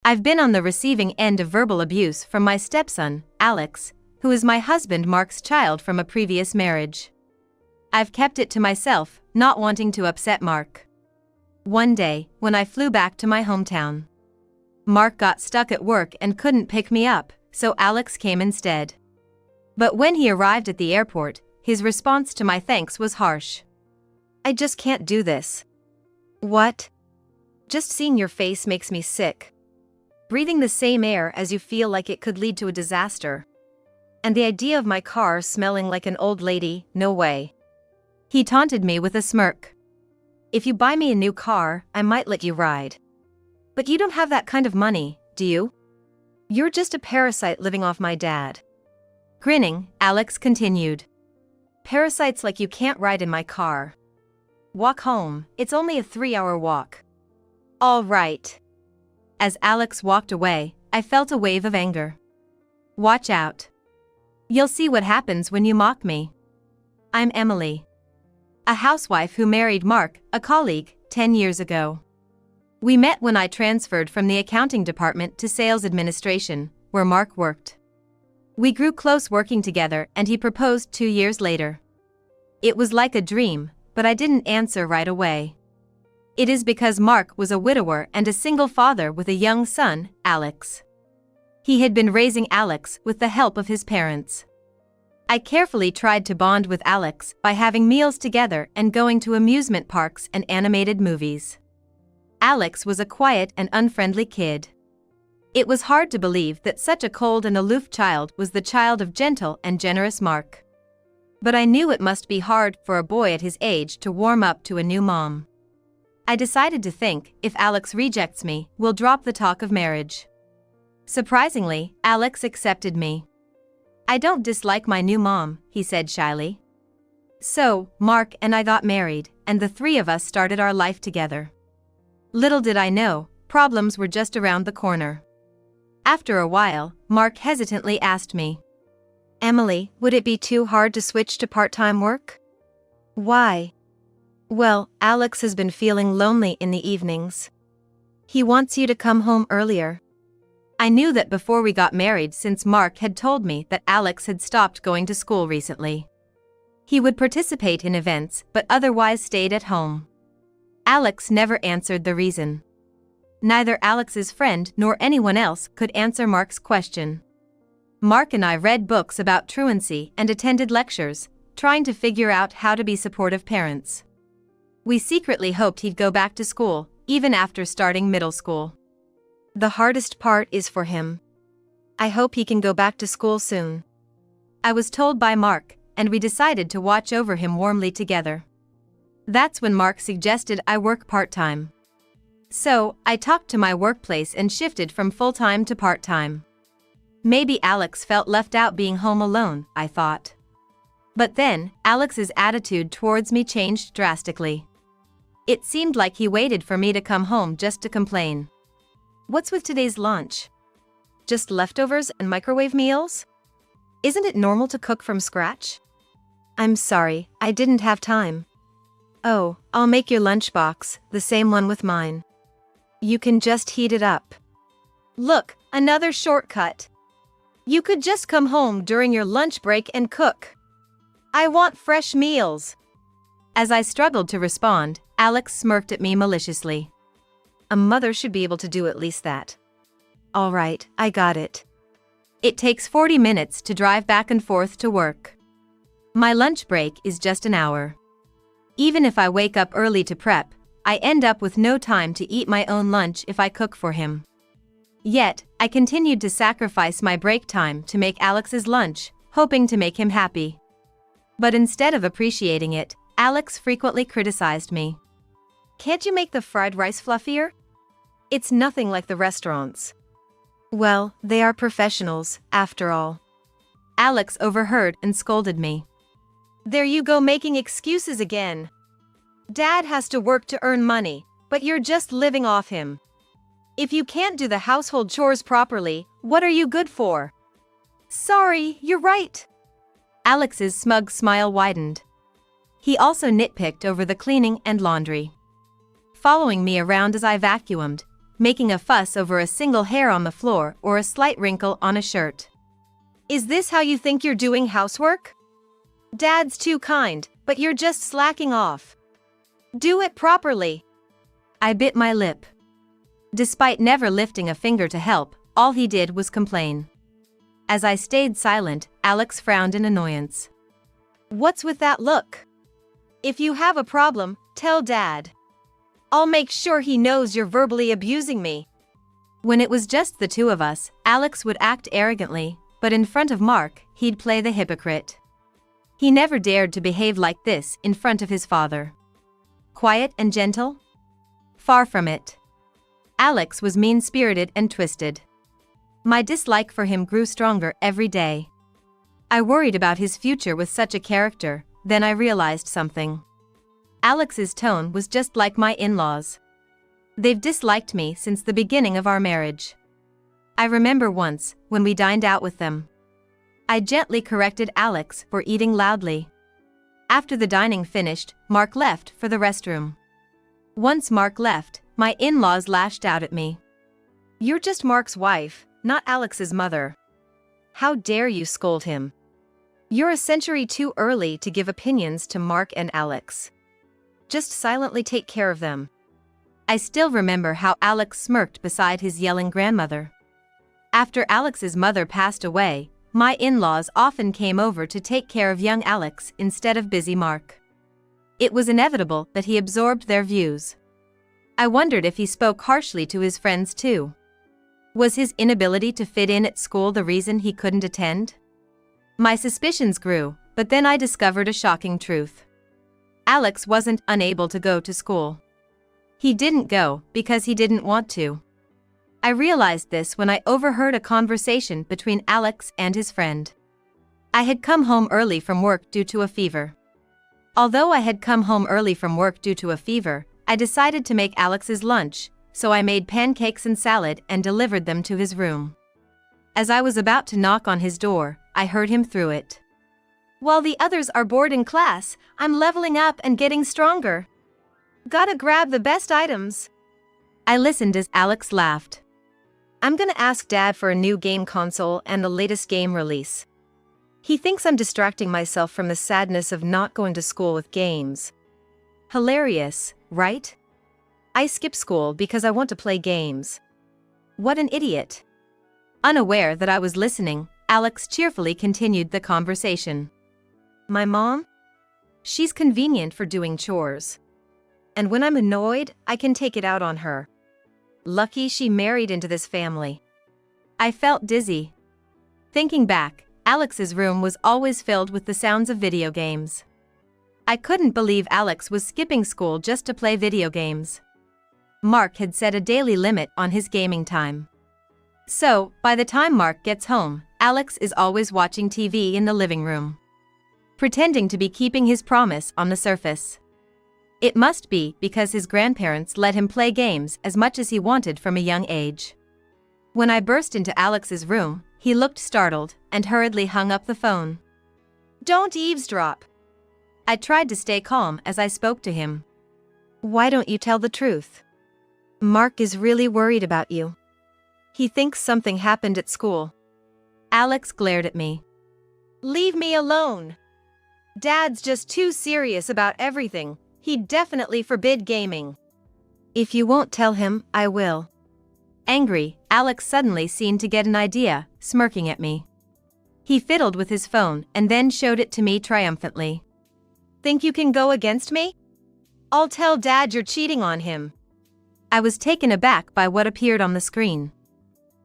I've been on the receiving end of verbal abuse from my stepson, Alex, who is my husband Mark's child from a previous marriage. I've kept it to myself, not wanting to upset Mark. One day, when I flew back to my hometown, Mark got stuck at work and couldn't pick me up, so Alex came instead. But when he arrived at the airport, his response to my thanks was harsh. "I just can't do this." "What?" "Just seeing your face makes me sick. Breathing the same air as you feel like it could lead to a disaster. And the idea of my car smelling like an old lady, no way." He taunted me with a smirk. "If you buy me a new car, I might let you ride. But you don't have that kind of money, do you? You're just a parasite living off my dad." Grinning, Alex continued. "Parasites like you can't ride in my car. Walk home, it's only a 3-hour walk." "All right." As Alex walked away, I felt a wave of anger. "Watch out. You'll see what happens when you mock me." I'm Emily, a housewife who married Mark, a colleague, 10 years ago. We met when I transferred from the accounting department to sales administration, where Mark worked. We grew close working together and he proposed 2 years later. It was like a dream, but I didn't answer right away. It is because Mark was a widower and a single father with a young son, Alex. He had been raising Alex with the help of his parents. I carefully tried to bond with Alex by having meals together and going to amusement parks and animated movies. Alex was a quiet and unfriendly kid. It was hard to believe that such a cold and aloof child was the child of gentle and generous Mark. But I knew it must be hard for a boy at his age to warm up to a new mom. I decided to think, if Alex rejects me, we'll drop the talk of marriage. Surprisingly, Alex accepted me. "I don't dislike my new mom," he said shyly. So, Mark and I got married, and the 3 of us started our life together. Little did I know, problems were just around the corner. After a while, Mark hesitantly asked me, "Emily, would it be too hard to switch to part-time work?" "Why?" "Well, Alex has been feeling lonely in the evenings. He wants you to come home earlier." I knew that before we got married since Mark had told me that Alex had stopped going to school recently. He would participate in events but otherwise stayed at home. Alex never answered the reason. Neither Alex's friend nor anyone else could answer Mark's question. Mark and I read books about truancy and attended lectures, trying to figure out how to be supportive parents. We secretly hoped he'd go back to school, even after starting middle school. "The hardest part is for him. I hope he can go back to school soon," I was told by Mark, and we decided to watch over him warmly together. That's when Mark suggested I work part-time. So, I talked to my workplace and shifted from full-time to part-time. Maybe Alex felt left out being home alone, I thought. But then, Alex's attitude towards me changed drastically. It seemed like he waited for me to come home just to complain. "What's with today's lunch? Just leftovers and microwave meals? Isn't it normal to cook from scratch?" "I'm sorry, I didn't have time." "Oh, I'll make your lunchbox, the same one with mine. You can just heat it up." "Look, another shortcut. You could just come home during your lunch break and cook. I want fresh meals." As I struggled to respond, Alex smirked at me maliciously. "A mother should be able to do at least that." "All right, I got it." It takes 40 minutes to drive back and forth to work. My lunch break is just an hour. Even if I wake up early to prep, I end up with no time to eat my own lunch if I cook for him. Yet, I continued to sacrifice my break time to make Alex's lunch, hoping to make him happy. But instead of appreciating it, Alex frequently criticized me. "Can't you make the fried rice fluffier? It's nothing like the restaurants." Well, they are professionals, after all. Alex overheard and scolded me. "There you go making excuses again. Dad has to work to earn money, but you're just living off him. If you can't do the household chores properly, what are you good for?" "Sorry, you're right." Alex's smug smile widened. He also nitpicked over the cleaning and laundry. Following me around as I vacuumed, making a fuss over a single hair on the floor or a slight wrinkle on a shirt. Is this how you think you're doing housework? Dad's too kind, but you're just slacking off. Do it properly. I bit my lip. Despite never lifting a finger to help, all he did was complain. As I stayed silent, Alex frowned in annoyance. What's with that look? If you have a problem, tell Dad. I'll make sure he knows you're verbally abusing me. When it was just the two of us, Alex would act arrogantly, but in front of Mark, he'd play the hypocrite. He never dared to behave like this in front of his father. Quiet and gentle? Far from it. Alex was mean-spirited and twisted. My dislike for him grew stronger every day. I worried about his future with such a character, then I realized something. Alex's tone was just like my in-laws. They've disliked me since the beginning of our marriage. I remember once, when we dined out with them. I gently corrected Alex for eating loudly. After the dining finished, Mark left for the restroom. Once Mark left, my in-laws lashed out at me. You're just Mark's wife, not Alex's mother. How dare you scold him? You're a century too early to give opinions to Mark and Alex. Just silently take care of them. I still remember how Alex smirked beside his yelling grandmother. After Alex's mother passed away, my in-laws often came over to take care of young Alex instead of busy Mark. It was inevitable that he absorbed their views. I wondered if he spoke harshly to his friends too. Was his inability to fit in at school the reason he couldn't attend? My suspicions grew, but then I discovered a shocking truth. Alex wasn't unable to go to school. He didn't go because he didn't want to. I realized this when I overheard a conversation between Alex and his friend. I had come home early from work due to a fever. Although I had come home early from work due to a fever, I decided to make Alex's lunch, so I made pancakes and salad and delivered them to his room. As I was about to knock on his door, I heard him through it. While the others are bored in class, I'm leveling up and getting stronger. Gotta grab the best items. I listened as Alex laughed. I'm gonna ask Dad for a new game console and the latest game release. He thinks I'm distracting myself from the sadness of not going to school with games. Hilarious, right? I skip school because I want to play games. What an idiot. Unaware that I was listening, Alex cheerfully continued the conversation. My mom? She's convenient for doing chores. And when I'm annoyed, I can take it out on her. Lucky she married into this family. I felt dizzy. Thinking back, Alex's room was always filled with the sounds of video games. I couldn't believe Alex was skipping school just to play video games. Mark had set a daily limit on his gaming time. So, by the time Mark gets home, Alex is always watching TV in the living room, pretending to be keeping his promise on the surface. It must be because his grandparents let him play games as much as he wanted from a young age. When I burst into Alex's room, he looked startled and hurriedly hung up the phone. Don't eavesdrop. I tried to stay calm as I spoke to him. Why don't you tell the truth? Mark is really worried about you. He thinks something happened at school. Alex glared at me. Leave me alone. Dad's just too serious about everything. He'd definitely forbid gaming. If you won't tell him, I will. Angry, Alex suddenly seemed to get an idea, smirking at me. He fiddled with his phone and then showed it to me triumphantly. Think you can go against me? I'll tell Dad you're cheating on him. I was taken aback by what appeared on the screen.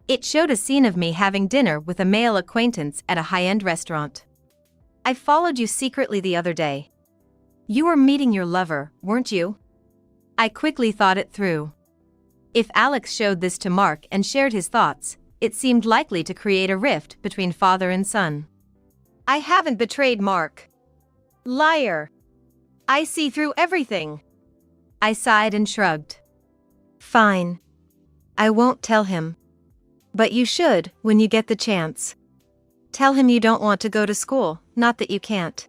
It showed a scene of me having dinner with a male acquaintance at a high-end restaurant. I followed you secretly the other day. You were meeting your lover, weren't you? I quickly thought it through. If Alex showed this to Mark and shared his thoughts, it seemed likely to create a rift between father and son. I haven't betrayed Mark. Liar. I see through everything. I sighed and shrugged. Fine. I won't tell him. But you should, when you get the chance. Tell him you don't want to go to school, not that you can't.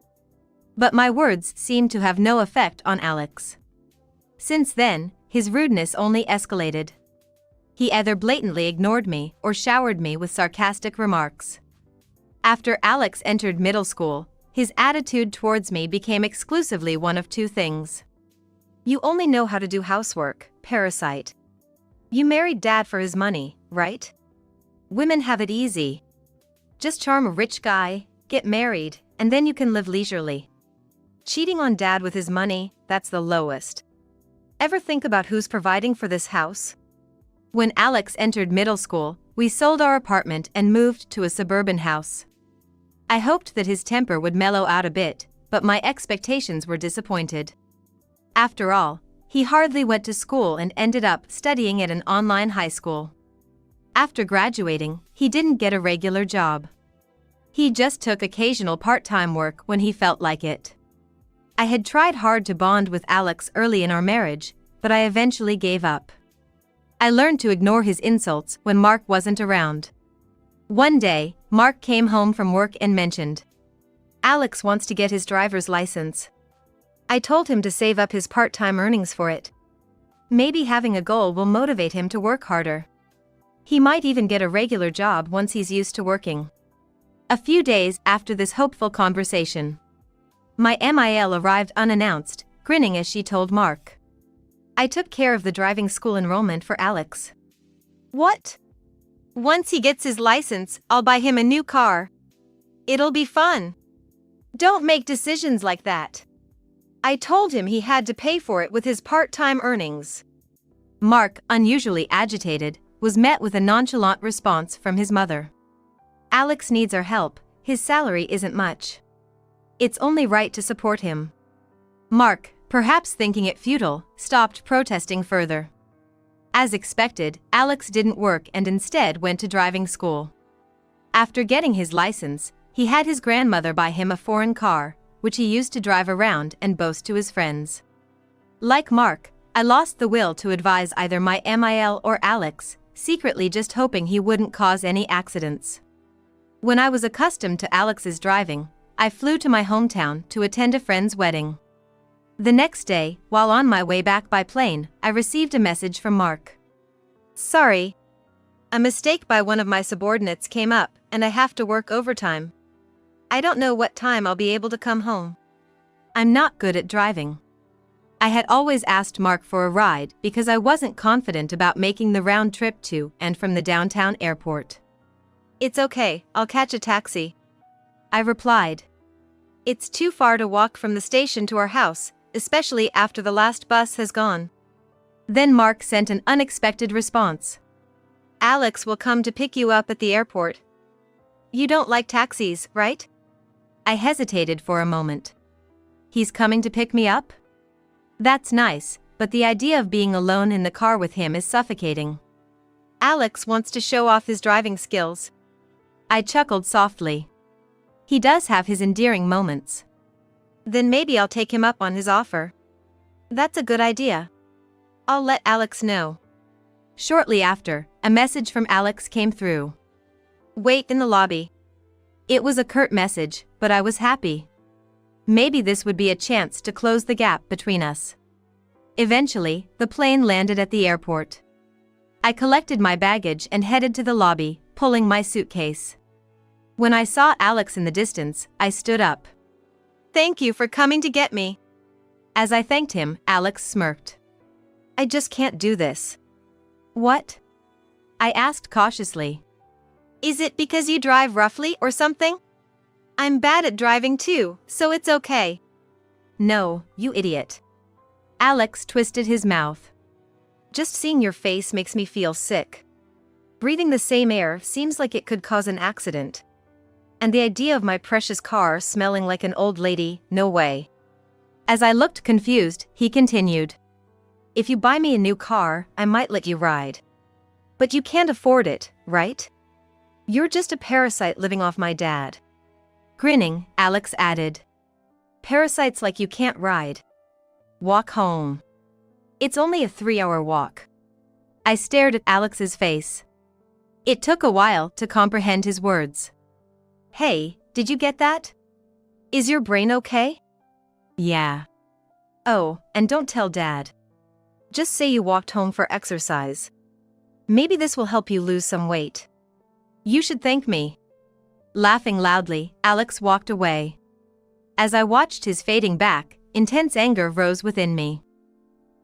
But my words seemed to have no effect on Alex. Since then, his rudeness only escalated. He either blatantly ignored me or showered me with sarcastic remarks. After Alex entered middle school, his attitude towards me became exclusively one of two things. You only know how to do housework, parasite. You married dad for his money, right? Women have it easy. Just charm a rich guy, get married, and then you can live leisurely. Cheating on dad with his money, that's the lowest. Ever think about who's providing for this house? When Alex entered middle school, we sold our apartment and moved to a suburban house. I hoped that his temper would mellow out a bit, but my expectations were disappointed. After all, he hardly went to school and ended up studying at an online high school. After graduating, he didn't get a regular job. He just took occasional part-time work when he felt like it. I had tried hard to bond with Alex early in our marriage, but I eventually gave up. I learned to ignore his insults when Mark wasn't around. One day, Mark came home from work and mentioned, Alex wants to get his driver's license. I told him to save up his part-time earnings for it. Maybe having a goal will motivate him to work harder. He might even get a regular job once he's used to working. A few days after this hopeful conversation, my MIL arrived unannounced, grinning as she told Mark, I took care of the driving school enrollment for Alex. What? Once he gets his license, I'll buy him a new car. It'll be fun. Don't make decisions like that. I told him he had to pay for it with his part-time earnings. Mark, unusually agitated, was met with a nonchalant response from his mother. Alex needs our help, his salary isn't much. It's only right to support him. Mark, perhaps thinking it futile, stopped protesting further. As expected, Alex didn't work and instead went to driving school. After getting his license, he had his grandmother buy him a foreign car, which he used to drive around and boast to his friends. Like Mark, I lost the will to advise either my MIL or Alex, secretly just hoping he wouldn't cause any accidents. When I was accustomed to Alex's driving, I flew to my hometown to attend a friend's wedding. The next day, while on my way back by plane, I received a message from Mark. Sorry. A mistake by one of my subordinates came up, and I have to work overtime. I don't know what time I'll be able to come home. I'm not good at driving. I had always asked Mark for a ride because I wasn't confident about making the round trip to and from the downtown airport. It's okay, I'll catch a taxi, I replied. It's too far to walk from the station to our house, especially after the last bus has gone. Then Mark sent an unexpected response. Alex will come to pick you up at the airport. You don't like taxis, right? I hesitated for a moment. He's coming to pick me up? That's nice, but the idea of being alone in the car with him is suffocating. Alex wants to show off his driving skills. I chuckled softly. He does have his endearing moments. Then maybe I'll take him up on his offer. That's a good idea. I'll let Alex know. Shortly after, a message from Alex came through. Wait in the lobby. It was a curt message, but I was happy. Maybe this would be a chance to close the gap between us. Eventually, the plane landed at the airport. I collected my baggage and headed to the lobby, pulling my suitcase. When I saw Alex in the distance, I stood up. Thank you for coming to get me. As I thanked him, Alex smirked. I just can't do this. What? I asked cautiously. Is it because you drive roughly or something? I'm bad at driving too, so it's okay. No, you idiot. Alex twisted his mouth. Just seeing your face makes me feel sick. Breathing the same air seems like it could cause an accident. And the idea of my precious car smelling like an old lady, no way. As I looked confused, he continued. If you buy me a new car, I might let you ride. But you can't afford it, right? You're just a parasite living off my dad. Grinning, Alex added. Parasites like you can't ride. Walk home. It's only a 3-hour walk. I stared at Alex's face. It took a while to comprehend his words. Hey, did you get that? Is your brain okay? Yeah. Oh, and don't tell Dad. Just say you walked home for exercise. Maybe this will help you lose some weight. You should thank me. Laughing loudly, Alex walked away. As I watched his fading back, intense anger rose within me.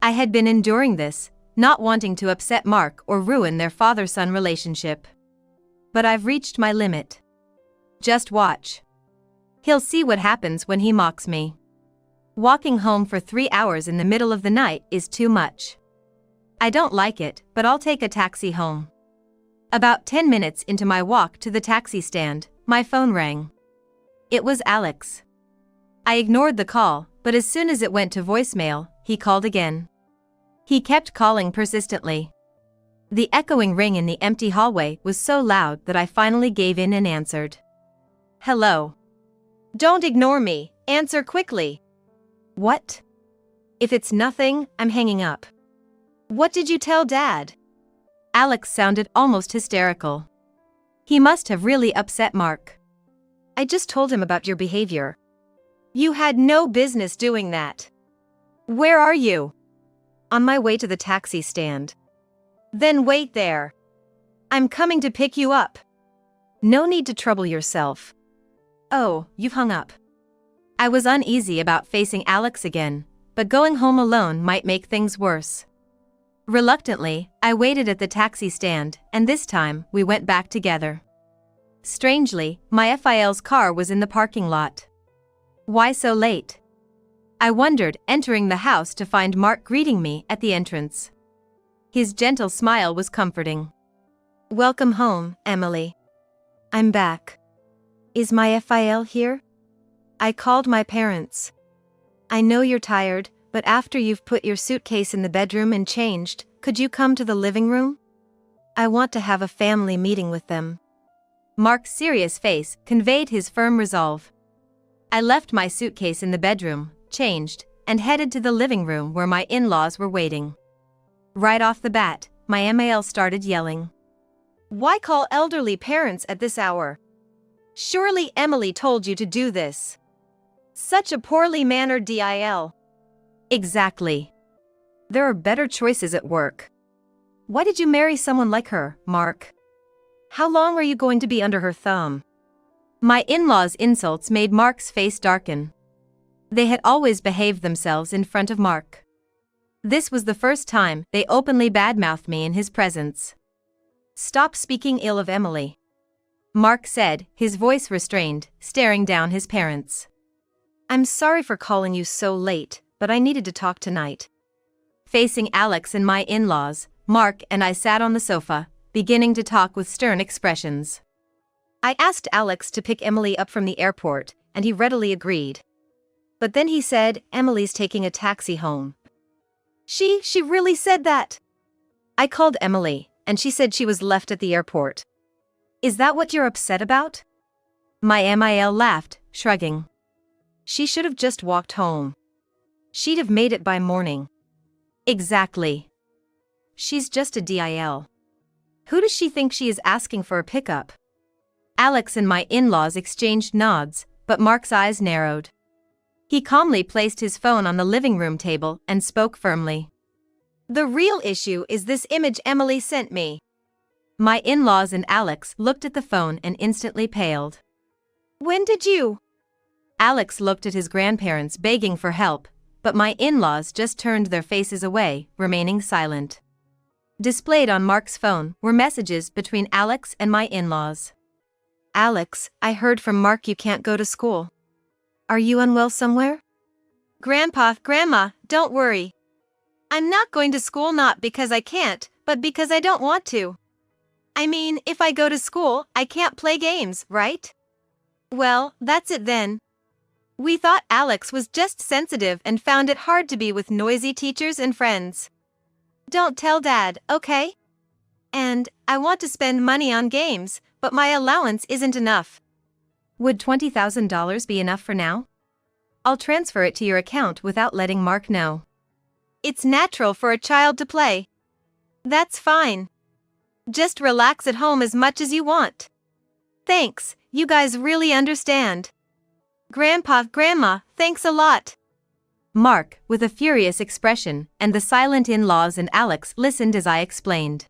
I had been enduring this, not wanting to upset Mark or ruin their father-son relationship. But I've reached my limit. Just watch. He'll see what happens when he mocks me. Walking home for 3 hours in the middle of the night is too much. I don't like it, but I'll take a taxi home. About 10 minutes into my walk to the taxi stand, my phone rang. It was Alex. I ignored the call, but as soon as it went to voicemail, he called again. He kept calling persistently. The echoing ring in the empty hallway was so loud that I finally gave in and answered. Hello. Don't ignore me, answer quickly. What? If it's nothing, I'm hanging up. What did you tell Dad? Alex sounded almost hysterical. He must have really upset Mark. I just told him about your behavior. You had no business doing that. Where are you? On my way to the taxi stand. Then wait there. I'm coming to pick you up. No need to trouble yourself. Oh, you've hung up. I was uneasy about facing Alex again, but going home alone might make things worse. Reluctantly, I waited at the taxi stand, and this time, we went back together. Strangely, my FIL's car was in the parking lot. Why so late? I wondered, entering the house to find Mark greeting me at the entrance. His gentle smile was comforting. Welcome home, Emily. I'm back. Is my FIL here? I called my parents. I know you're tired, but after you've put your suitcase in the bedroom and changed, could you come to the living room? I want to have a family meeting with them. Mark's serious face conveyed his firm resolve. I left my suitcase in the bedroom, changed, and headed to the living room where my in-laws were waiting. Right off the bat, my MAL started yelling. Why call elderly parents at this hour? Surely Emily told you to do this. Such a poorly mannered DIL. Exactly. There are better choices at work. Why did you marry someone like her, Mark? How long are you going to be under her thumb? My in-laws' insults made Mark's face darken. They had always behaved themselves in front of Mark. This was the first time they openly badmouthed me in his presence. Stop speaking ill of Emily, Mark said, his voice restrained, staring down his parents. I'm sorry for calling you so late, but I needed to talk tonight. Facing Alex and my in-laws, Mark and I sat on the sofa, beginning to talk with stern expressions. I asked Alex to pick Emily up from the airport, and he readily agreed. But then he said, Emily's taking a taxi home. She really said that? I called Emily, and she said she was left at the airport. Is that what you're upset about? My MIL laughed, shrugging. She should have just walked home. She'd have made it by morning. Exactly. She's just a DIL. Who does she think she is asking for a pickup? Alex and my in-laws exchanged nods, but Mark's eyes narrowed. He calmly placed his phone on the living room table and spoke firmly. The real issue is this image Emily sent me. My in-laws and Alex looked at the phone and instantly paled. When did you? Alex looked at his grandparents begging for help, but my in-laws just turned their faces away, remaining silent. Displayed on Mark's phone were messages between Alex and my in-laws. Alex, I heard from Mark you can't go to school. Are you unwell somewhere? Grandpa, Grandma, don't worry. I'm not going to school not because I can't, but because I don't want to. I mean, if I go to school, I can't play games, right? Well, that's it then. We thought Alex was just sensitive and found it hard to be with noisy teachers and friends. Don't tell Dad, okay? And, I want to spend money on games, but my allowance isn't enough. Would $20,000 be enough for now? I'll transfer it to your account without letting Mark know. It's natural for a child to play. That's fine. Just relax at home as much as you want. Thanks, you guys really understand. Grandpa, Grandma, thanks a lot. Mark, with a furious expression, and the silent in-laws and Alex listened as I explained.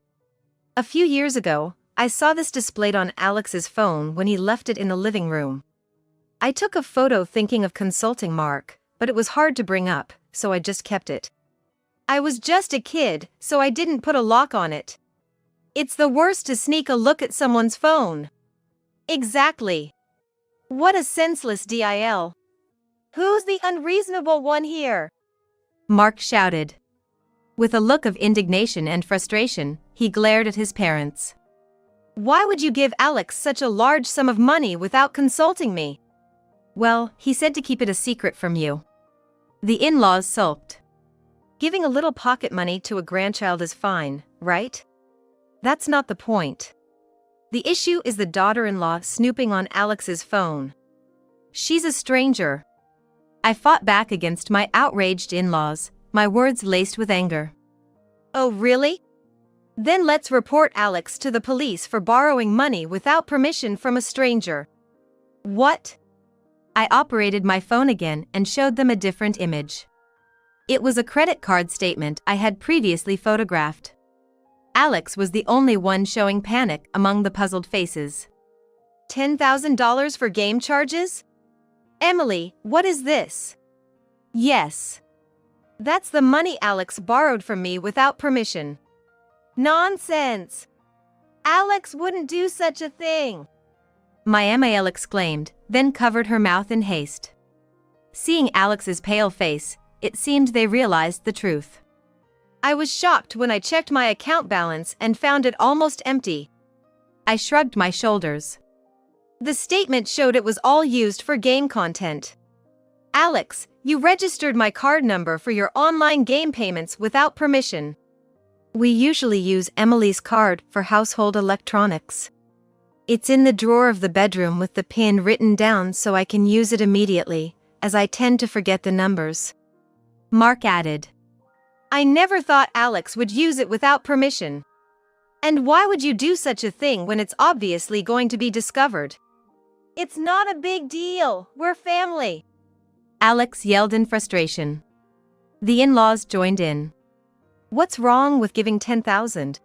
A few years ago, I saw this displayed on Alex's phone when he left it in the living room. I took a photo thinking of consulting Mark, but it was hard to bring up, so I just kept it. I was just a kid, so I didn't put a lock on it. It's the worst to sneak a look at someone's phone. Exactly. What a senseless deal. Who's the unreasonable one here? Mark shouted. With a look of indignation and frustration, he glared at his parents. Why would you give Alex such a large sum of money without consulting me? Well, he said to keep it a secret from you. The in-laws sulked. Giving a little pocket money to a grandchild is fine, right? That's not the point. The issue is the daughter-in-law snooping on Alex's phone. She's a stranger. I fought back against my outraged in-laws, my words laced with anger. Oh, really? Then let's report Alex to the police for borrowing money without permission from a stranger. What? I operated my phone again and showed them a different image. It was a credit card statement I had previously photographed. Alex was the only one showing panic among the puzzled faces. $10,000 for game charges? Emily, what is this? Yes. That's the money Alex borrowed from me without permission. Nonsense! Alex wouldn't do such a thing. My MAL exclaimed, then covered her mouth in haste. Seeing Alex's pale face, it seemed they realized the truth. I was shocked when I checked my account balance and found it almost empty. I shrugged my shoulders. The statement showed it was all used for game content. Alex, you registered my card number for your online game payments without permission. We usually use Emily's card for household electronics. It's in the drawer of the bedroom with the PIN written down so I can use it immediately, as I tend to forget the numbers. Mark added. I never thought Alex would use it without permission. And why would you do such a thing when it's obviously going to be discovered? It's not a big deal, we're family. Alex yelled in frustration. The in-laws joined in. What's wrong with giving $10,000?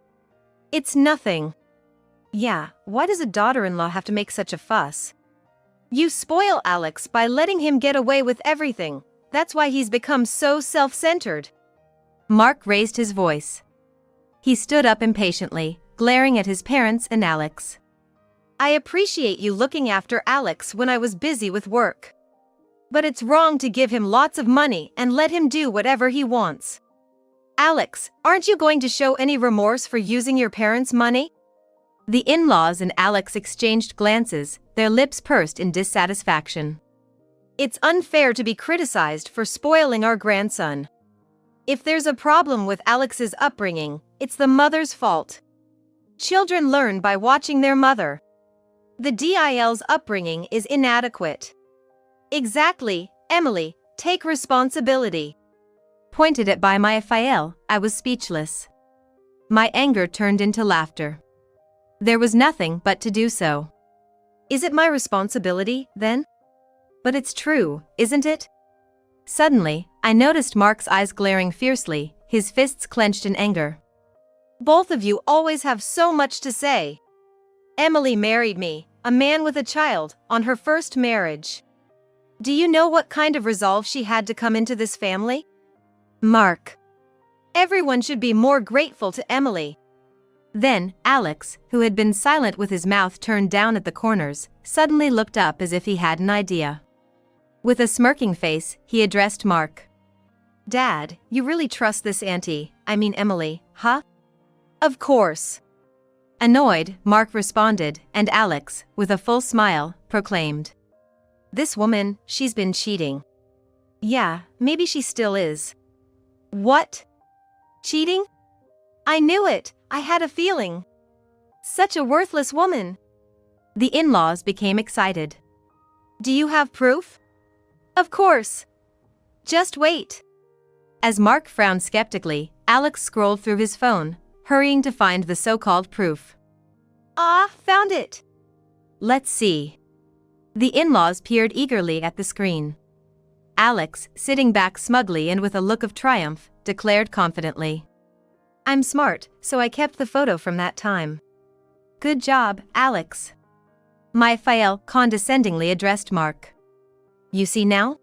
It's nothing. Yeah, why does a daughter-in-law have to make such a fuss? You spoil Alex by letting him get away with everything. That's why he's become so self-centered. Mark raised his voice. He stood up impatiently, glaring at his parents and Alex. I appreciate you looking after Alex when I was busy with work. But it's wrong to give him lots of money and let him do whatever he wants. Alex, aren't you going to show any remorse for using your parents' money? The in-laws and Alex exchanged glances, their lips pursed in dissatisfaction. It's unfair to be criticized for spoiling our grandson. If there's a problem with Alex's upbringing, it's the mother's fault. Children learn by watching their mother. The DIL's upbringing is inadequate. Exactly, Emily, take responsibility. Pointed at by my FIL, I was speechless. My anger turned into laughter. There was nothing but to do so. Is it my responsibility, then? But it's true, isn't it? Suddenly, I noticed Mark's eyes glaring fiercely, his fists clenched in anger. Both of you always have so much to say. Emily married me, a man with a child, on her first marriage. Do you know what kind of resolve she had to come into this family? Mark. Everyone should be more grateful to Emily. Then, Alex, who had been silent with his mouth turned down at the corners, suddenly looked up as if he had an idea. With a smirking face, he addressed Mark. Dad, you really trust this Emily, huh? Of course. Annoyed, Mark responded, and Alex, with a full smile, proclaimed. This woman, she's been cheating. Yeah, maybe she still is. What? Cheating? I knew it, I had a feeling. Such a worthless woman. The in-laws became excited. Do you have proof? Of course. Just wait. As Mark frowned skeptically, Alex scrolled through his phone, hurrying to find the so-called proof. Ah, found it. Let's see. The in-laws peered eagerly at the screen. Alex, sitting back smugly and with a look of triumph, declared confidently. I'm smart, so I kept the photo from that time. Good job, Alex. Raphael condescendingly addressed Mark. You see now?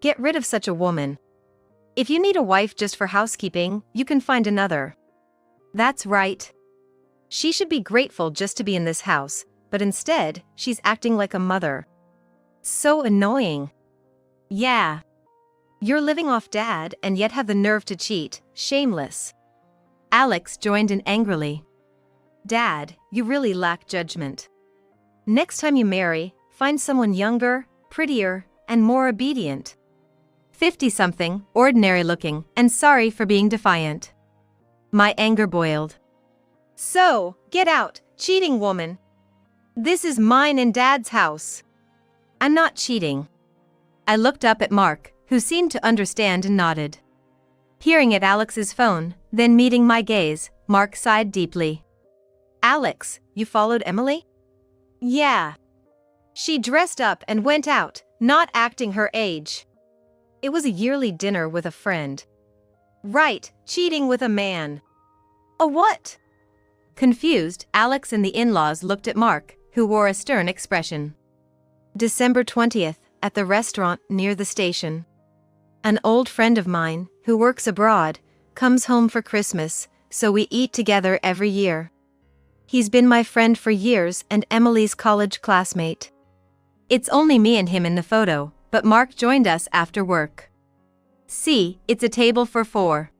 Get rid of such a woman. If you need a wife just for housekeeping, you can find another. That's right. She should be grateful just to be in this house, but instead, she's acting like a mother. So annoying. Yeah. You're living off Dad and yet have the nerve to cheat, shameless. Alex joined in angrily. Dad, you really lack judgment. Next time you marry, find someone younger, prettier, and more obedient. 50-something, ordinary-looking, and sorry for being defiant. My anger boiled. So, get out, cheating woman. This is mine and Dad's house. I'm not cheating. I looked up at Mark, who seemed to understand and nodded. Peering at Alex's phone, then meeting my gaze, Mark sighed deeply. Alex, you followed Emily? Yeah. She dressed up and went out, not acting her age. It was a yearly dinner with a friend. Right, cheating with a man. A what? Confused, Alex and the in-laws looked at Mark, who wore a stern expression. December 20th, at the restaurant near the station. An old friend of mine, who works abroad, comes home for Christmas, so we eat together every year. He's been my friend for years and Emily's college classmate. It's only me and him in the photo, but Mark joined us after work. See, it's a table for 4.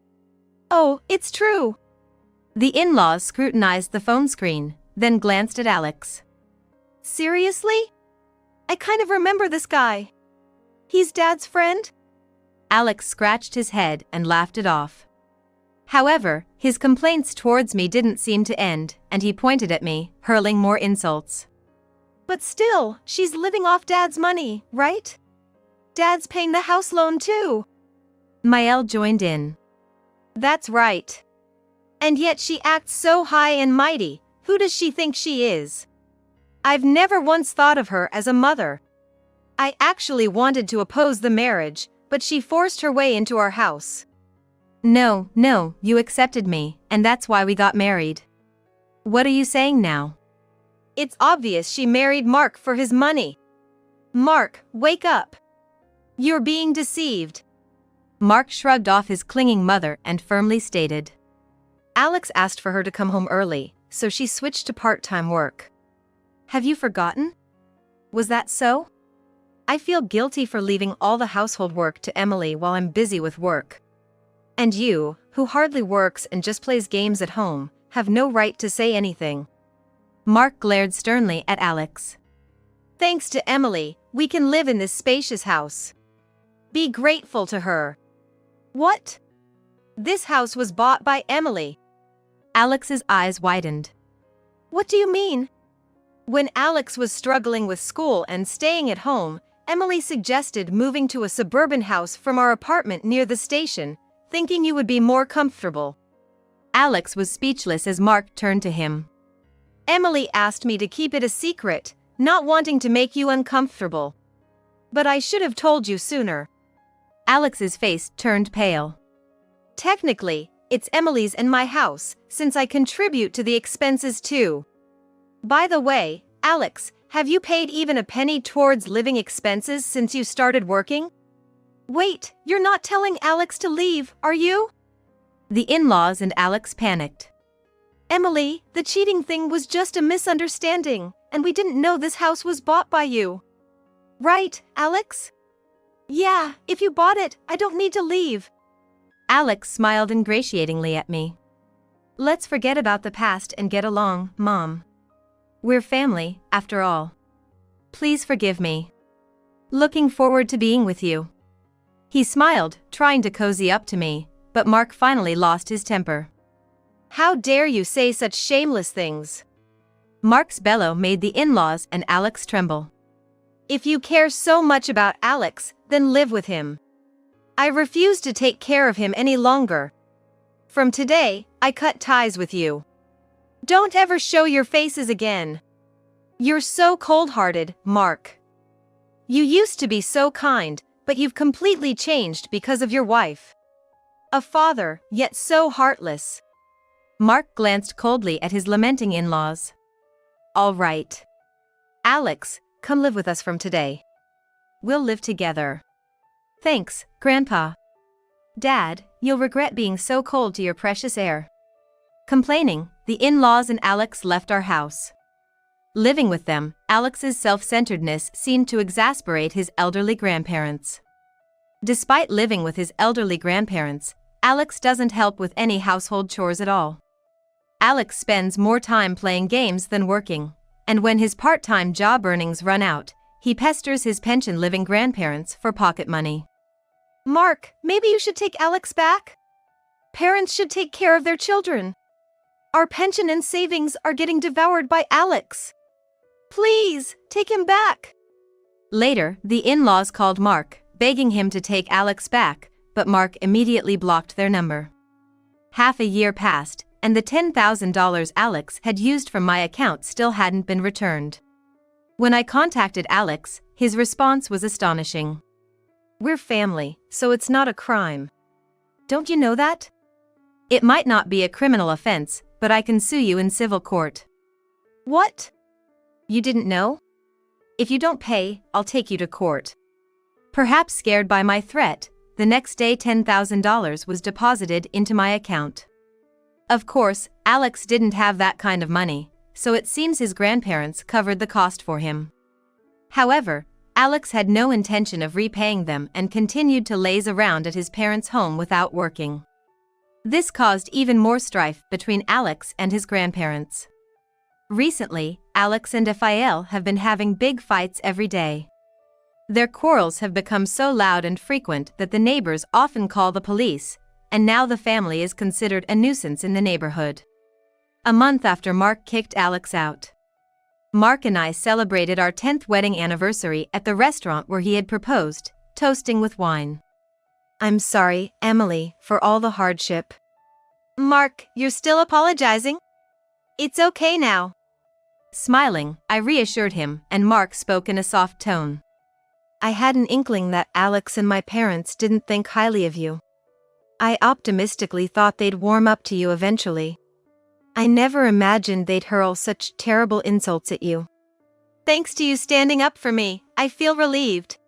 Oh, it's true. The in-laws scrutinized the phone screen, then glanced at Alex. Seriously? I kind of remember this guy. He's Dad's friend? Alex scratched his head and laughed it off. However, his complaints towards me didn't seem to end, and he pointed at me, hurling more insults. But still, she's living off Dad's money, right? Dad's paying the house loan too. Mael joined in. That's right. And yet she acts so high and mighty. Who does she think she is? I've never once thought of her as a mother. I actually wanted to oppose the marriage, but she forced her way into our house. No, you accepted me, and that's why we got married. What are you saying now? It's obvious she married Mark for his money. Mark, wake up. You're being deceived. Mark shrugged off his clinging mother and firmly stated. Alex asked for her to come home early, so she switched to part-time work. Have you forgotten? Was that so? I feel guilty for leaving all the household work to Emily while I'm busy with work. And you, who hardly works and just plays games at home, have no right to say anything. Mark glared sternly at Alex. Thanks to Emily, we can live in this spacious house. Be grateful to her. What? This house was bought by Emily. Alex's eyes widened. What do you mean? When Alex was struggling with school and staying at home, Emily suggested moving to a suburban house from our apartment near the station, thinking you would be more comfortable. Alex was speechless as Mark turned to him. Emily asked me to keep it a secret, not wanting to make you uncomfortable. But I should have told you sooner. Alex's face turned pale. Technically, it's Emily's and my house, since I contribute to the expenses too. By the way, Alex, have you paid even a penny towards living expenses since you started working? Wait, you're not telling Alex to leave, are you? The in-laws and Alex panicked. Emily, the cheating thing was just a misunderstanding, and we didn't know this house was bought by you. Right, Alex? Yeah, if you bought it, I don't need to leave. Alex smiled ingratiatingly at me. Let's forget about the past and get along, Mom. We're family, after all. Please forgive me. Looking forward to being with you. He smiled, trying to cozy up to me, but Mark finally lost his temper. How dare you say such shameless things? Mark's bellow made the in-laws and Alex tremble. If you care so much about Alex, then live with him. I refuse to take care of him any longer. From today, I cut ties with you. Don't ever show your faces again. You're so cold-hearted, Mark. You used to be so kind, but you've completely changed because of your wife. A father, yet so heartless. Mark glanced coldly at his lamenting in-laws. All right. Alex, come live with us from today. We'll live together. Thanks, Grandpa. Dad, you'll regret being so cold to your precious heir. Complaining, the in-laws and Alex left our house. Living with them, Alex's self-centeredness seemed to exasperate his elderly grandparents. Despite living with his elderly grandparents, Alex doesn't help with any household chores at all. Alex spends more time playing games than working, and when his part-time job earnings run out, he pesters his pension-living grandparents for pocket money. Mark, maybe you should take Alex back? Parents should take care of their children. Our pension and savings are getting devoured by Alex. Please, take him back. Later, the in-laws called Mark, begging him to take Alex back, but Mark immediately blocked their number. Half a year passed, and the $10,000 Alex had used from my account still hadn't been returned. When I contacted Alex, his response was astonishing. We're family, so it's not a crime. Don't you know that? It might not be a criminal offense, but I can sue you in civil court. What? You didn't know? If you don't pay, I'll take you to court. Perhaps scared by my threat, the next day $10,000 was deposited into my account. Of course, Alex didn't have that kind of money, so it seems his grandparents covered the cost for him. However, Alex had no intention of repaying them and continued to laze around at his parents' home without working. This caused even more strife between Alex and his grandparents. Recently, Alex and Raphael have been having big fights every day. Their quarrels have become so loud and frequent that the neighbors often call the police, and now the family is considered a nuisance in the neighborhood. A month after Mark kicked Alex out, Mark and I celebrated our 10th wedding anniversary at the restaurant where he had proposed, toasting with wine. I'm sorry, Emily, for all the hardship. Mark, you're still apologizing? It's okay now. Smiling, I reassured him, and Mark spoke in a soft tone. I had an inkling that Alex and my parents didn't think highly of you. I optimistically thought they'd warm up to you eventually. I never imagined they'd hurl such terrible insults at you. Thanks to you standing up for me, I feel relieved.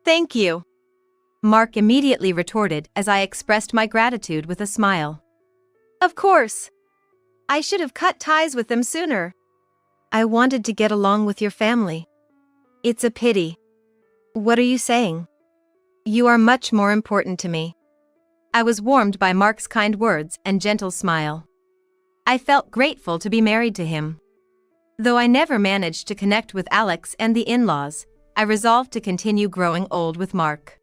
Thank you. Mark immediately retorted as I expressed my gratitude with a smile. Of course. I should have cut ties with them sooner. I wanted to get along with your family. It's a pity. What are you saying? You are much more important to me. I was warmed by Mark's kind words and gentle smile. I felt grateful to be married to him. Though I never managed to connect with Alex and the in-laws, I resolved to continue growing old with Mark.